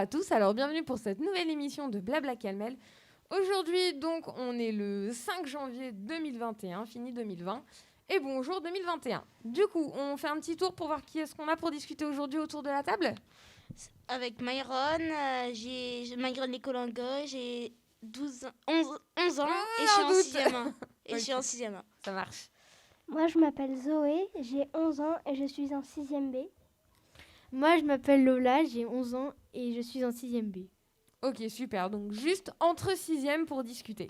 à tous, alors bienvenue pour cette nouvelle émission de Blablacalamel. Aujourd'hui, donc, on est le 5 janvier 2021, fini 2020, et bonjour 2021. Du coup, on fait un petit tour pour voir qui est-ce qu'on a pour discuter aujourd'hui autour de la table. Avec Myron, j'ai Myron Lecolango, j'ai 11 ans et je suis en 6e. Et je suis en 6e. Ça marche. Moi, je m'appelle Zoé, j'ai 11 ans et je suis en 6e B. Moi, je m'appelle Lola, j'ai 11 ans et je suis en 6e B. Ok, super. Donc, juste entre 6e pour discuter.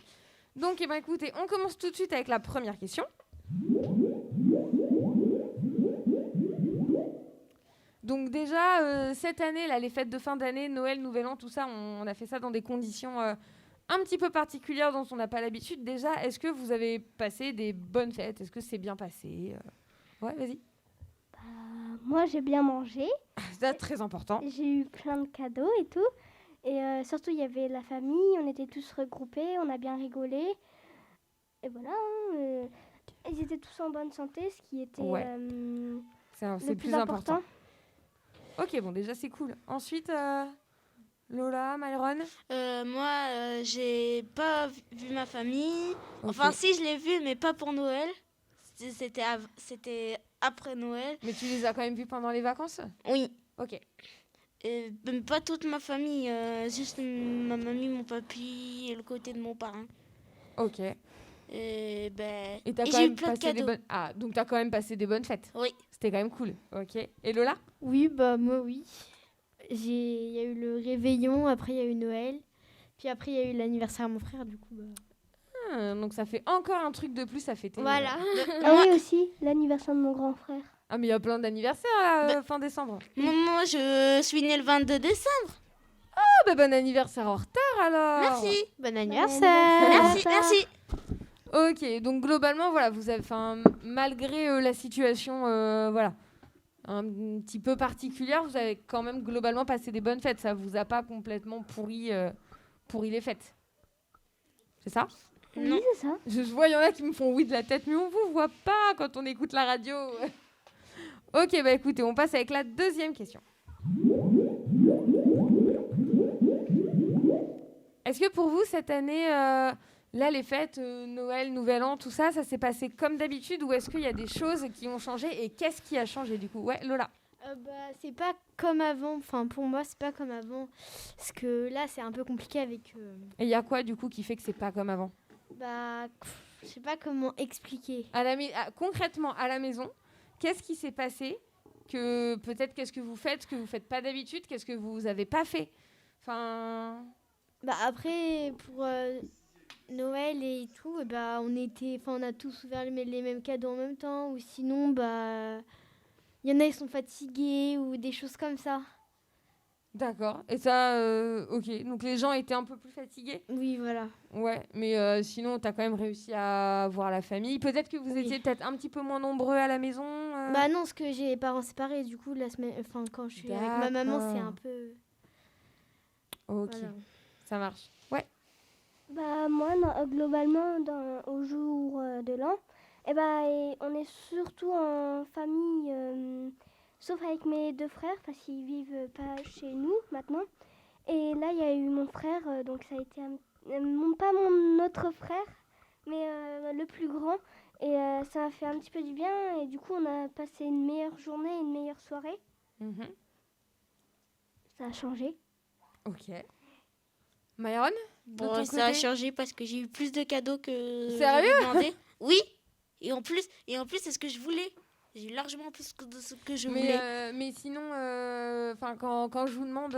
Donc, écoutez, on commence tout de suite avec la première question. Donc déjà, cette année, là, les fêtes de fin d'année, Noël, Nouvel An, tout ça, on a fait ça dans des conditions un petit peu particulières dont on n'a pas l'habitude. Déjà, est-ce que vous avez passé des bonnes fêtes ? Est-ce que c'est bien passé ? Ouais, vas-y. Moi, j'ai bien mangé. C'est très important. J'ai eu plein de cadeaux et tout. Et surtout, il y avait la famille, on était tous regroupés, on a bien rigolé. Et voilà, ils étaient tous en bonne santé, ce qui était c'est le plus important. Ok, bon, déjà, c'est cool. Ensuite, Lola, Myron ? Moi, j'ai pas vu ma famille. Okay. Enfin, si, je l'ai vue, mais pas pour Noël. C'était après Noël. Mais tu les as quand même vus pendant les vacances ? Oui. Ok. Et même pas toute ma famille, juste ma mamie, mon papy et le côté de mon parrain. Ok. Et j'ai eu plein de cadeaux. Donc t'as quand même passé des bonnes fêtes. Oui. C'était quand même cool. Ok. Et Lola ? Oui, moi oui. Il y a eu le réveillon, après il y a eu Noël, puis après il y a eu l'anniversaire de mon frère, du coup. Donc ça fait encore un truc de plus à fêter. Voilà. Ah oui aussi, l'anniversaire de mon grand frère. Ah mais il y a plein d'anniversaires fin décembre. Moi, je suis née le 22 décembre. Ah bah bon anniversaire en retard alors. Merci. Bon anniversaire. Merci. Ok, donc globalement voilà, vous avez, malgré la situation, voilà, un petit peu particulière, vous avez quand même globalement passé des bonnes fêtes. Ça vous a pas complètement pourri les fêtes. C'est ça ? Oui, c'est ça. Je vois, il y en a qui me font oui de la tête, mais on vous voit pas quand on écoute la radio. Ok, bah écoutez, on passe avec la deuxième question. Est-ce que pour vous, cette année, là, les fêtes, Noël, Nouvel An, tout ça, ça s'est passé comme d'habitude ou est-ce qu'il y a des choses qui ont changé et qu'est-ce qui a changé du coup ? Ouais, Lola. C'est pas comme avant, enfin pour moi c'est pas comme avant, parce que là c'est un peu compliqué avec... Et il y a quoi du coup qui fait que c'est pas comme avant ? Je sais pas comment expliquer. Concrètement, à la maison, qu'est-ce qui s'est passé que peut-être qu'est-ce que vous faites pas d'habitude, qu'est-ce que vous avez pas fait ? Enfin... Après, pour Noël et tout, on a tous ouvert les mêmes cadeaux en même temps, ou sinon, il y en a qui sont fatigués ou des choses comme ça. D'accord. Et ça, ok. Donc les gens étaient un peu plus fatigués ? Oui, voilà. Ouais, mais sinon, tu as quand même réussi à voir la famille. Peut-être que vous étiez peut-être un petit peu moins nombreux à la maison Non, parce que j'ai les parents séparés. Du coup, quand je suis avec ma maman, c'est un peu... Ok, voilà. Ça marche. Ouais. Moi, globalement, au jour de l'an, on est surtout en famille, sauf avec mes deux frères, parce qu'ils vivent pas chez nous maintenant. Et là, il y a eu mon frère, donc ça a été pas mon autre frère, mais le plus grand. Et ça a fait un petit peu du bien, et du coup, on a passé une meilleure journée, une meilleure soirée. Ça a changé. Ok. Myron ? Bon, ça a changé parce que j'ai eu plus de cadeaux que Sérieux ? j'avais demandé. Oui. Et en plus, c'est ce que je voulais. J'ai eu largement plus de ce que je voulais. Mais sinon, quand je vous demande,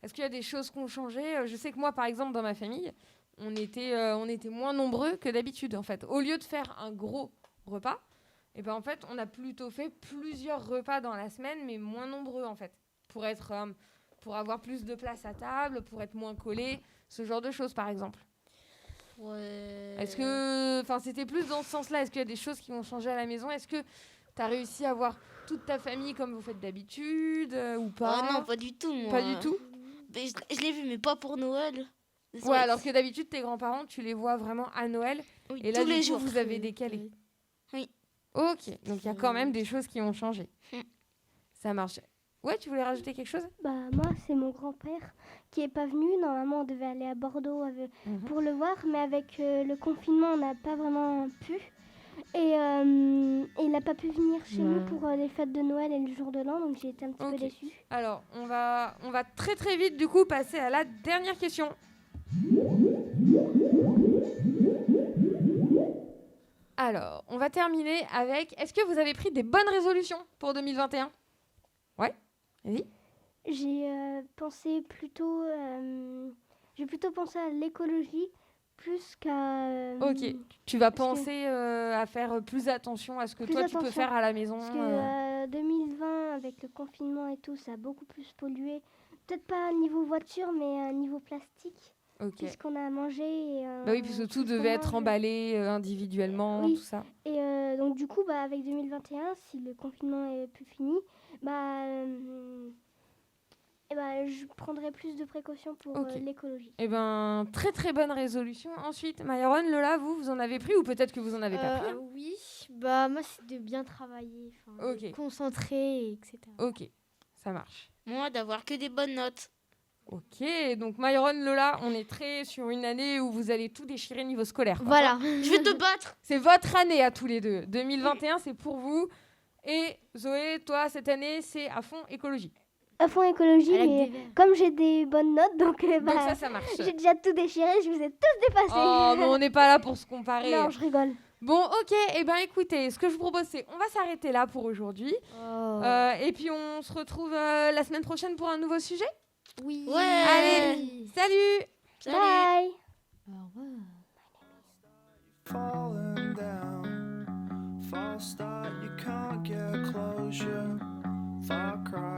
est-ce qu'il y a des choses qui ont changé ? Je sais que moi, par exemple, dans ma famille, on était moins nombreux que d'habitude, en fait. Au lieu de faire un gros repas, en fait, on a plutôt fait plusieurs repas dans la semaine, mais moins nombreux, en fait, pour avoir plus de place à table, pour être moins collés, ce genre de choses, par exemple. Ouais. Est-ce que, c'était plus dans ce sens-là ? Est-ce qu'il y a des choses qui ont changé à la maison ? Est-ce que tu as réussi à voir toute ta famille comme vous faites d'habitude ou pas ? Non, pas du tout, moi. Pas du tout ? Mais je l'ai vu, mais pas pour Noël. Ouais, alors que d'habitude, tes grands-parents, tu les vois vraiment à Noël. Oui, et là, tous les jours. Vous avez décalé. Oui. Ok, donc il y a quand même des choses qui ont changé. Ça marche. Ouais, tu voulais rajouter quelque chose? Bah, moi, c'est mon grand-père qui est pas venu. Normalement, on devait aller à Bordeaux pour le voir, mais avec le confinement, on n'a pas vraiment pu. Et il n'a pas pu venir chez nous pour les fêtes de Noël et le jour de l'an, donc j'ai été un petit peu déçue. Alors, on va très très vite du coup passer à la dernière question. Alors, on va terminer avec, est-ce que vous avez pris des bonnes résolutions pour 2021? Ouais, vas-y. J'ai plutôt pensé à l'écologie plus qu'à... Ok, tu vas parce penser à faire plus attention à ce que toi tu peux faire à la maison. Parce que 2020, avec le confinement et tout, ça a beaucoup plus pollué. Peut-être pas niveau voiture, mais niveau plastique. Ok. Puisqu'on a mangé. Bah oui, puisque tout devait être emballé individuellement, oui. tout ça. Et donc du coup, avec 2021, si le confinement est plus fini, je prendrai plus de précautions pour l'écologie. Eh ben, très très bonne résolution. Ensuite, Myron, Lola, vous en avez pris ou peut-être que vous en avez pas pris? Oui, bah moi c'est de bien travailler, de concentrer, etc. Ok, ça marche. Moi, d'avoir que des bonnes notes. Ok, donc Myron, Lola, on est très sur une année où vous allez tout déchirer niveau scolaire. Quoi. Voilà. Je vais te battre. C'est votre année à tous les deux. 2021, c'est pour vous. Et Zoé, toi, cette année, c'est à fond écologie. À fond écologie, mais comme j'ai des bonnes notes, donc ça marche. J'ai déjà tout déchiré, je vous ai tous dépassés. Oh, mais on n'est pas là pour se comparer. Non, je rigole. Bon, ok, et ben écoutez, ce que je vous propose, c'est on va s'arrêter là pour aujourd'hui. Et puis on se retrouve la semaine prochaine pour un nouveau sujet. Oui. Ouais. Allez, salut. Bye. Au revoir. Falling down, false start, you can't get closure. Far cry.